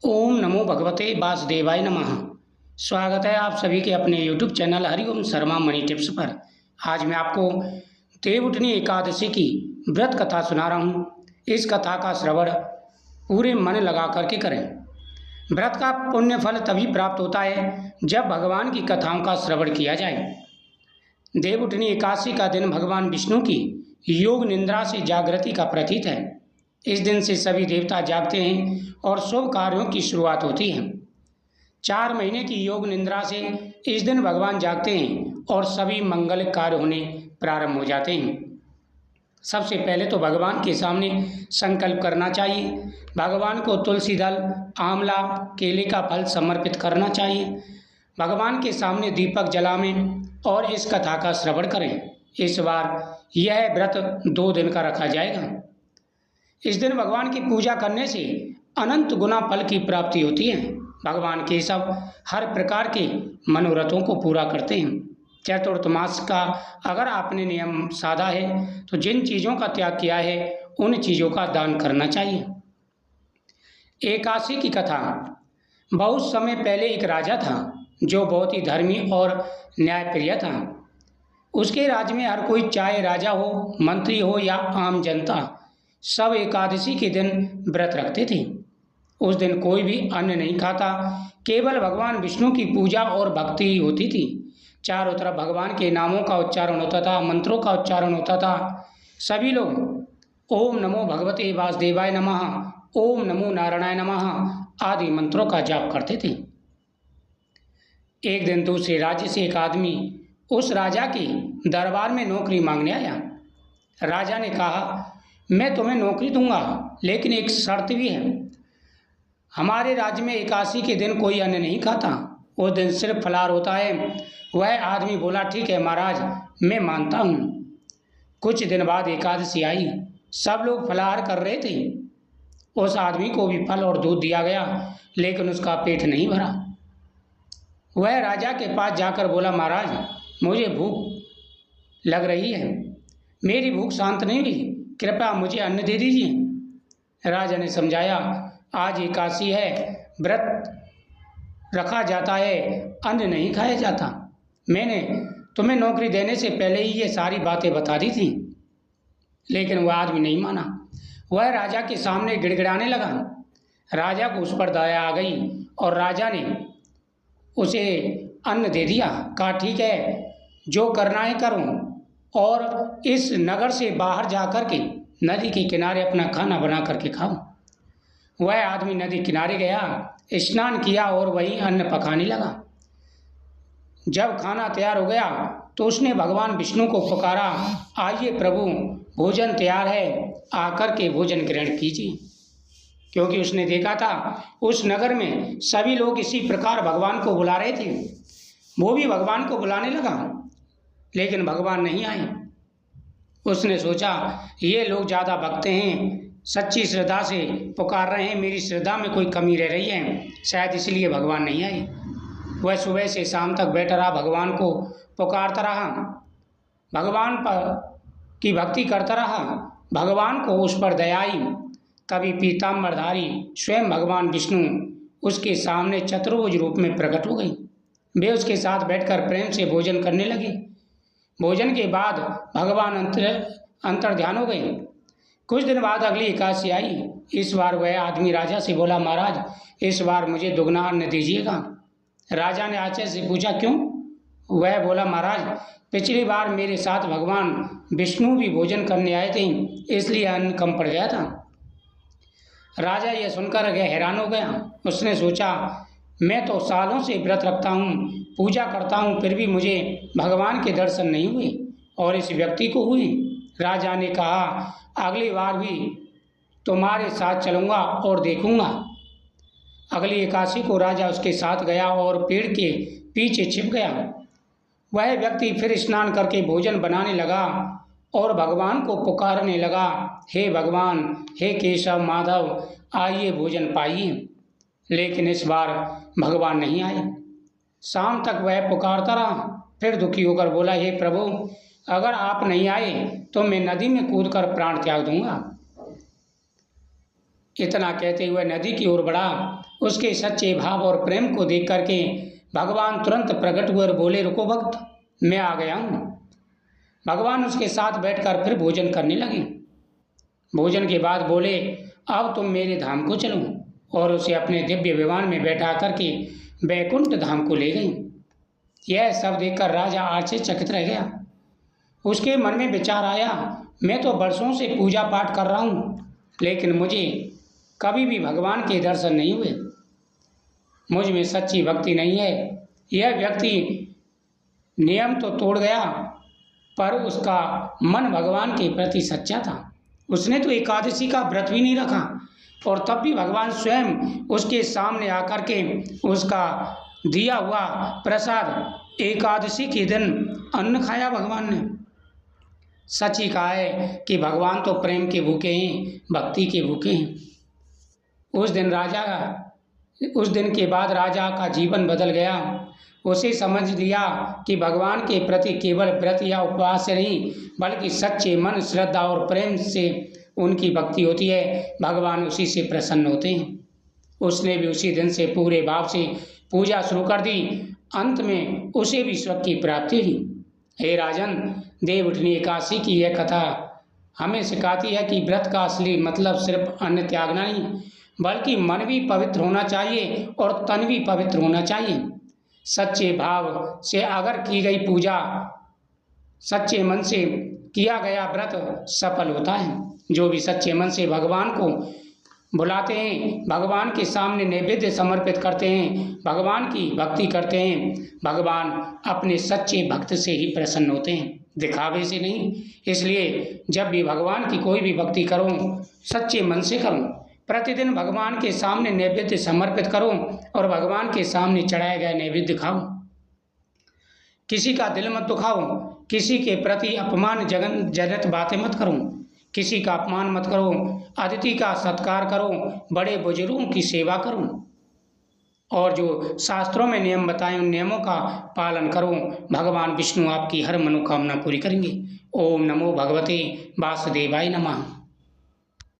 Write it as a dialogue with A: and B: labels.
A: ओम नमो भगवते वासुदेवाय नमः। स्वागत है आप सभी के अपने YouTube channel Hariom Sharma money tips पर। आज मैं आपको देवउठनी एकादशी की व्रत कथा सुना रहा हूँ। इस कथा का श्रवण पूरे मन लगा करके करें। व्रत का पुण्य फल तभी प्राप्त होता है जब भगवान की कथाओं का श्रवण किया जाए। देवउठनी एकादशी का दिन भगवान विष्णु की योग निद्रा से जागृति का प्रतीक है। इस दिन से सभी देवता जागते हैं और शुभ कार्यों की शुरुआत होती है। 4 महीने की योग निद्रा से इस दिन भगवान जागते हैं और सभी मंगल कार्य होने प्रारंभ हो जाते हैं। सबसे पहले तो भगवान के सामने संकल्प करना चाहिए। भगवान को तुलसी दल, आंवला, केले का फल समर्पित करना चाहिए। भगवान के सामने दीपक जलावें और इस कथा का श्रवण करें। इस बार यह व्रत 2 दिन का रखा जाएगा। इस दिन भगवान की पूजा करने से अनंत गुना फल की प्राप्ति होती है। भगवान केशव हर प्रकार के मनोरथों को पूरा करते हैं। चतुर्थमास का अगर आपने नियम साधा है तो जिन चीज़ों का त्याग किया है उन चीज़ों का दान करना चाहिए। एकादशी की कथा। बहुत समय पहले एक राजा था जो बहुत ही धर्मी और न्यायप्रिय था। उसके राज्य में हर कोई, चाहे राजा हो, मंत्री हो या आम जनता, सब एकादशी के दिन व्रत रखते थे। उस दिन कोई भी अन्न नहीं खाता, केवल भगवान विष्णु की पूजा और भक्ति ही होती थी। चारों तरफ भगवान के नामों का उच्चारण होता था, मंत्रों का उच्चारण होता था। सभी लोग ओम नमो भगवते वासुदेवाय नमः, ओम नमो नारायणाय नमः आदि मंत्रों का जाप करते थे। एक दिन दूसरे राज्य से एक आदमी उस राजा के दरबार में नौकरी मांगने आया। राजा ने कहा, मैं तुम्हें नौकरी दूंगा, लेकिन एक शर्त भी है। हमारे राज्य में एकादशी के दिन कोई अन्न नहीं खाता, उस दिन सिर्फ फलाहार होता है। वह आदमी बोला, ठीक है महाराज, मैं मानता हूँ। कुछ दिन बाद एकादशी आई। सब लोग फलाहार कर रहे थे। उस आदमी को भी फल और दूध दिया गया, लेकिन उसका पेट नहीं भरा। वह राजा के पास जाकर बोला, महाराज, मुझे भूख लग रही है, मेरी भूख शांत नहीं हुई, कृपया मुझे अन्न दे दीजिए। राजा ने समझाया, आज एकादशी है, व्रत रखा जाता है, अन्न नहीं खाया जाता। मैंने तुम्हें नौकरी देने से पहले ही ये सारी बातें बता दी थी, लेकिन वह आदमी नहीं माना। वह राजा के सामने गिड़गिड़ाने लगा। राजा को उस पर दया आ गई और राजा ने उसे अन्न दे दिया। कहा, ठीक है, जो करना है करो, और इस नगर से बाहर जा कर के नदी के किनारे अपना खाना बना करके खाओ। वह आदमी नदी किनारे गया, स्नान किया और वहीं अन्न पकाने लगा। जब खाना तैयार हो गया तो उसने भगवान विष्णु को पुकारा, आइए प्रभु, भोजन तैयार है, आकर के भोजन ग्रहण कीजिए। क्योंकि उसने देखा था उस नगर में सभी लोग इसी प्रकार भगवान को बुला रहे थे। वो भी भगवान को बुलाने लगा, लेकिन भगवान नहीं आए। उसने सोचा, ये लोग ज़्यादा भक्त हैं, सच्ची श्रद्धा से पुकार रहे हैं, मेरी श्रद्धा में कोई कमी रह रही है, शायद इसलिए भगवान नहीं आए। वह सुबह से शाम तक बैठा रहा, भगवान को पुकारता रहा, भगवान पर की भक्ति करता रहा। भगवान को उस पर दया आई। तभी पीताम्बरधारी स्वयं भगवान विष्णु उसके सामने चतुर्भुज रूप में प्रकट हो गई। वे उसके साथ बैठकर प्रेम से भोजन करने लगे। भोजन के बाद भगवान अंतर ध्यान हो गए। कुछ दिन बाद अगली एकादशी आई। इस बार वह आदमी राजा से बोला, महाराज, इस बार मुझे दुगना अन्न दीजिएगा। राजा ने आश्चर्य से पूछा, क्यों? वह बोला, महाराज, पिछली बार मेरे साथ भगवान विष्णु भी भोजन करने आए थे, इसलिए अन्न कम पड़ गया था। राजा यह सुनकर हैरान हो गया। उसने सोचा, मैं तो सालों से व्रत रखता हूँ, पूजा करता हूँ, फिर भी मुझे भगवान के दर्शन नहीं हुए और इस व्यक्ति को हुए। राजा ने कहा, अगली बार भी तुम्हारे साथ चलूँगा और देखूँगा। अगली एकादशी को राजा उसके साथ गया और पेड़ के पीछे छिप गया। वह व्यक्ति फिर स्नान करके भोजन बनाने लगा और भगवान को पुकारने लगा, हे भगवान, हे केशव माधव, आइए भोजन पाइए। लेकिन इस बार भगवान नहीं आए। शाम तक वह पुकारता रहा, फिर दुखी होकर बोला, हे प्रभु, अगर आप नहीं आए तो मैं नदी में कूदकर प्राण त्याग दूंगा। इतना कहते हुए नदी की ओर बढ़ा। उसके सच्चे भाव और प्रेम को देख करके भगवान तुरंत प्रकट हुए और बोले, रुको भक्त, मैं आ गया हूँ। भगवान उसके साथ बैठकर फिर भोजन करने लगे। भोजन के बाद बोले, अब तुम मेरे धाम को चलो, और उसे अपने दिव्य विमान में बैठा करके बैकुंठ धाम को ले गई। यह सब देखकर राजा आश्चर्यचकित रह गया। उसके मन में विचार आया, मैं तो वर्षों से पूजा पाठ कर रहा हूँ, लेकिन मुझे कभी भी भगवान के दर्शन नहीं हुए। मुझ में सच्ची भक्ति नहीं है। यह व्यक्ति नियम तो तोड़ गया, पर उसका मन भगवान के प्रति सच्चा था। उसने तो एकादशी का व्रत भी नहीं रखा, और तब भी भगवान स्वयं उसके सामने आकर के उसका दिया हुआ प्रसाद एकादशी के दिन अन्न खाया भगवान ने। सच ही कहा है कि भगवान तो प्रेम के भूखे हैं, भक्ति के भूखे हैं। उस दिन के बाद राजा का जीवन बदल गया। उसे समझ लिया कि भगवान के प्रति केवल व्रत या उपवास से नहीं, बल्कि सच्चे मन, श्रद्धा और प्रेम से उनकी भक्ति होती है। भगवान उसी से प्रसन्न होते हैं। उसने भी उसी दिन से पूरे भाव से पूजा शुरू कर दी। अंत में उसे भी स्वर्ग की प्राप्ति हुई। हे राजन, देवउठनी एकादशी की यह कथा हमें सिखाती है कि व्रत का असली मतलब सिर्फ अन्न त्यागना नहीं, बल्कि मन भी पवित्र होना चाहिए और तन भी पवित्र होना चाहिए। सच्चे भाव से अगर की गई पूजा, सच्चे मन से किया गया व्रत सफल होता है। जो भी सच्चे मन से भगवान को बुलाते हैं, भगवान के सामने नैवेद्य समर्पित करते हैं, भगवान की भक्ति करते हैं, भगवान अपने सच्चे भक्त से ही प्रसन्न होते हैं, दिखावे से नहीं। इसलिए जब भी भगवान की कोई भी भक्ति करो, सच्चे मन से करो। प्रतिदिन भगवान के सामने नैवेद्य समर्पित करो और भगवान के सामने चढ़ाया गया नैवेद्य खाओ। किसी का दिल मत दुखाओ, किसी के प्रति अपमान जनित बातें मत करो, किसी का अपमान मत करो, अतिथि का सत्कार करो, बड़े बुजुर्गों की सेवा करो, और जो शास्त्रों में नियम बताए उन नियमों का पालन करो। भगवान विष्णु आपकी हर मनोकामना पूरी करेंगे। ओम नमो भगवते वासुदेवाय नमः।